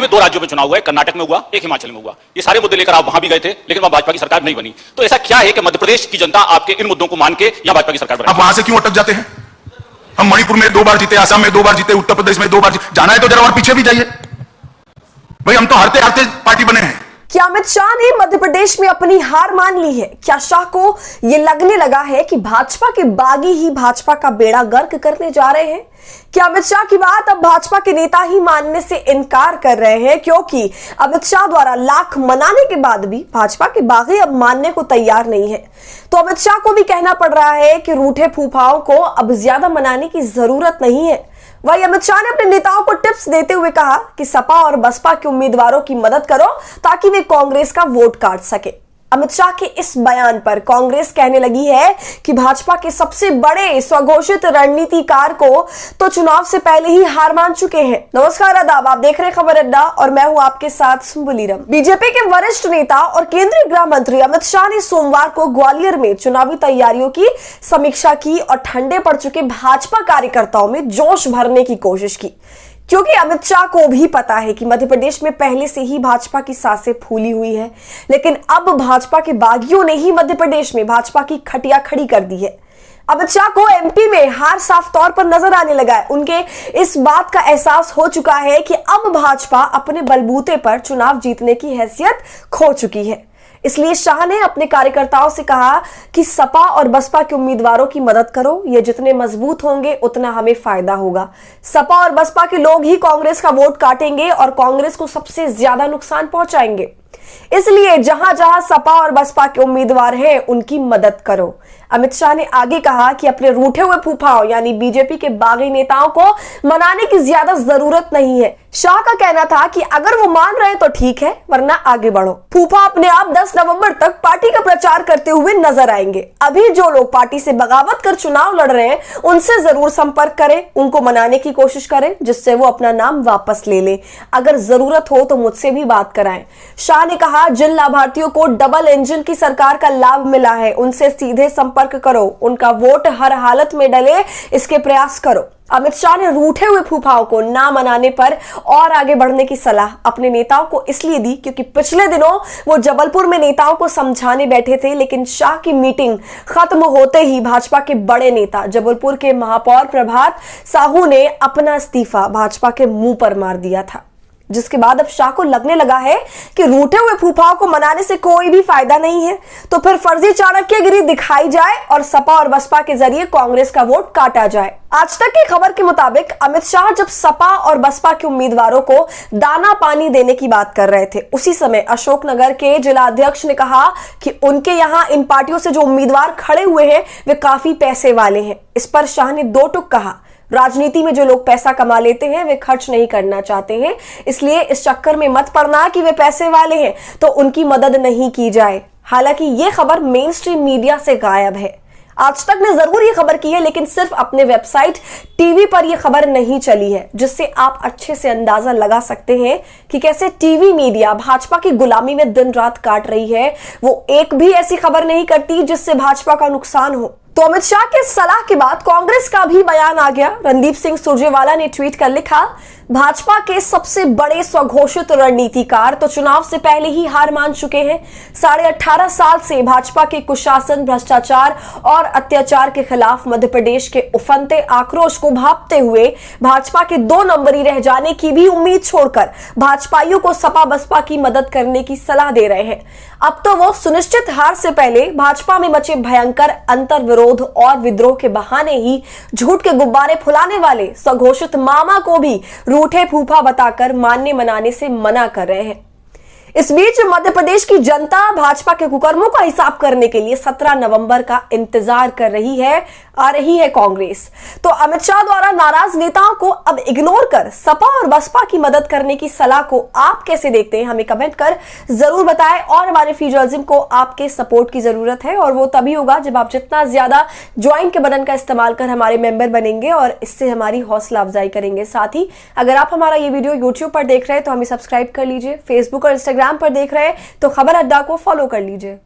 में 2 राज्यों में चुनाव हुआ है, कर्नाटक में हुआ, एक हिमाचल में हुआ। ये सारे मुद्दे लेकर आप वहां भी गए थे, लेकिन वहां भाजपा की सरकार नहीं बनी। तो ऐसा क्या है कि मध्य प्रदेश की जनता आपके इन मुद्दों को मान के यहां भाजपा की सरकार बनाई? आप वहां से क्यों अटक जाते हैं? हम मणिपुर में 2 बार जीते, असम में 2 बार जीते, उत्तर प्रदेश में 2 बार जीते। जाना है तो जरा और पीछे भी जाइए भाई, हम तो हारते हारते पार्टी बने हैं। क्या अमित शाह ने मध्य प्रदेश में अपनी हार मान ली है? क्या शाह को यह लगने लगा है कि भाजपा के बागी ही भाजपा का बेड़ा गर्क करने जा रहे हैं? क्या अमित शाह की बात अब भाजपा के नेता ही मानने से इनकार कर रहे हैं, क्योंकि अमित शाह द्वारा लाख मनाने के बाद भी भाजपा के बागी अब मानने को तैयार नहीं है? तो अमित शाह को भी कहना पड़ रहा है कि रूठे फूफाओं को अब ज्यादा मनाने की जरूरत नहीं है। वही अमित शाह ने अपने नेताओं को टिप्स देते हुए कहा कि सपा और बसपा के उम्मीदवारों की मदद करो ताकि वे कांग्रेस का वोट काट सके। अमित शाह के इस बयान पर कांग्रेस कहने लगी है कि भाजपा के सबसे बड़े स्वघोषित रणनीतिकार को तो चुनाव से पहले ही हार मान चुके हैं। नमस्कार, आदाब, आप देख रहे हैं खबर अड्डा और मैं हूं आपके साथ सुम्बुलीरम। बीजेपी के वरिष्ठ नेता और केंद्रीय गृह मंत्री अमित शाह ने सोमवार को ग्वालियर में चुनावी तैयारियों की समीक्षा की और ठंडे पड़ चुके भाजपा कार्यकर्ताओं में जोश भरने की कोशिश की, क्योंकि अमित शाह को भी पता है कि मध्य प्रदेश में पहले से ही भाजपा की सांसें फूली हुई है, लेकिन अब भाजपा के बागियों ने ही मध्य प्रदेश में भाजपा की खटिया खड़ी कर दी है। अमित शाह को एमपी में हार साफ तौर पर नजर आने लगा है। उनके इस बात का एहसास हो चुका है कि अब भाजपा अपने बलबूते पर चुनाव जीतने की हैसियत खो चुकी है। इसलिए शाह ने अपने कार्यकर्ताओं से कहा कि सपा और बसपा के उम्मीदवारों की मदद करो, ये जितने मजबूत होंगे उतना हमें फायदा होगा। सपा और बसपा के लोग ही कांग्रेस का वोट काटेंगे और कांग्रेस को सबसे ज्यादा नुकसान पहुंचाएंगे। इसलिए जहां जहां सपा और बसपा के उम्मीदवार हैं उनकी मदद करो। अमित शाह ने आगे कहा कि अपने रूठे हुए फूफाओं यानी बीजेपी के बागी नेताओं को मनाने की ज्यादा जरूरत नहीं है। शाह का कहना था कि अगर वो मान रहे तो ठीक है, वरना आगे बढ़ो। फूफा अपने आप 10 नवंबर तक पार्टी का प्रचार करते हुए नजर आएंगे। अभी जो लोग पार्टी से बगावत कर चुनाव लड़ रहे हैं उनसे जरूर संपर्क करें, उनको मनाने की कोशिश करें जिससे वो अपना नाम वापस ले ले। अगर जरूरत हो तो मुझसे भी बात कराएं। शाह ने कहा, जिन लाभार्थियों को डबल इंजन की सरकार का लाभ मिला है उनसे सीधे संपर्क करो, उनका वोट हर हालत में डले इसके प्रयास करो। अमित शाह ने रूठे हुए फूफाओं को ना मनाने पर और आगे बढ़ने की सलाह अपने नेताओं को इसलिए दी क्योंकि पिछले दिनों वो जबलपुर में नेताओं को समझाने बैठे थे, लेकिन शाह की मीटिंग खत्म होते ही भाजपा के बड़े नेता जबलपुर के महापौर प्रभात साहू ने अपना इस्तीफा भाजपा के मुंह पर मार दिया था, जिसके बाद अब शाह को लगने लगा है कि रूठे हुए फूफाओं को मनाने से कोई भी फायदा नहीं है, तो फिर फर्जी चाणक्यगिरी दिखाई जाए और सपा और बसपा के जरिए कांग्रेस का वोट काटा जाए। आज तक की खबर के मुताबिक अमित शाह जब सपा और बसपा के उम्मीदवारों को दाना पानी देने की बात कर रहे थे, उसी समय अशोकनगर के जिला अध्यक्ष ने कहा कि उनके यहाँ इन पार्टियों से जो उम्मीदवार खड़े हुए हैं वे काफी पैसे वाले हैं। इस पर शाह ने 2 टूक कहा, राजनीति में जो लोग पैसा कमा लेते हैं वे खर्च नहीं करना चाहते हैं, इसलिए इस चक्कर में मत पड़ना कि वे पैसे वाले हैं तो उनकी मदद नहीं की जाए। हालांकि ये खबर मेन स्ट्रीम मीडिया से गायब है। आज तक ने जरूर ये खबर की है, लेकिन सिर्फ अपने वेबसाइट टीवी पर यह खबर नहीं चली है, जिससे आप अच्छे से अंदाजा लगा सकते हैं कि कैसे टीवी मीडिया भाजपा की गुलामी में दिन रात काट रही है। वो एक भी ऐसी खबर नहीं करती जिससे भाजपा का नुकसान हो। तो अमित शाह के सलाह के बाद कांग्रेस का भी बयान आ गया। रणदीप सिंह सुरजेवाला ने ट्वीट कर लिखा, भाजपा के सबसे बड़े स्वघोषित रणनीतिकार तो चुनाव से पहले ही हार मान चुके हैं। 18.5 साल से भाजपा के कुशासन, भ्रष्टाचार और अत्याचार के खिलाफ मध्य प्रदेश के उफनते आक्रोश को भांपते हुए भाजपा के 2 नंबरी रह जाने की भी उम्मीद छोड़कर भाजपाइयों को सपा बसपा की मदद करने की सलाह दे रहे हैं। अब तो वो सुनिश्चित हार से पहले भाजपा में मचे भयंकर अंतर विरोध और विद्रोह के बहाने ही झूठ के गुब्बारे फुलाने वाले स्वघोषित मामा को भी रूठे फूफा बताकर मानने मनाने से मना कर रहे हैं। इस बीच मध्य प्रदेश की जनता भाजपा के कुकर्मों का हिसाब करने के लिए 17 नवंबर का इंतजार कर रही है। आ रही है कांग्रेस। तो अमित शाह द्वारा नाराज नेताओं को अब इग्नोर कर सपा और बसपा की मदद करने की सलाह को आप कैसे देखते हैं, हमें कमेंट कर जरूर बताएं। और हमारे फ्री जर्नलिज्म को आपके सपोर्ट की जरूरत है और वो तभी होगा जब आप जितना ज्यादा ज्वाइन के बटन का इस्तेमाल कर हमारे मेंबर बनेंगे और इससे हमारी हौसला अफजाई करेंगे। साथ ही अगर आप हमारा ये वीडियो यूट्यूब पर देख रहे हैं तो हमें सब्सक्राइब कर लीजिए, फेसबुक और इंस्टाग्राम पर देख रहे हैं तो खबर अड्डा को फॉलो कर लीजिए।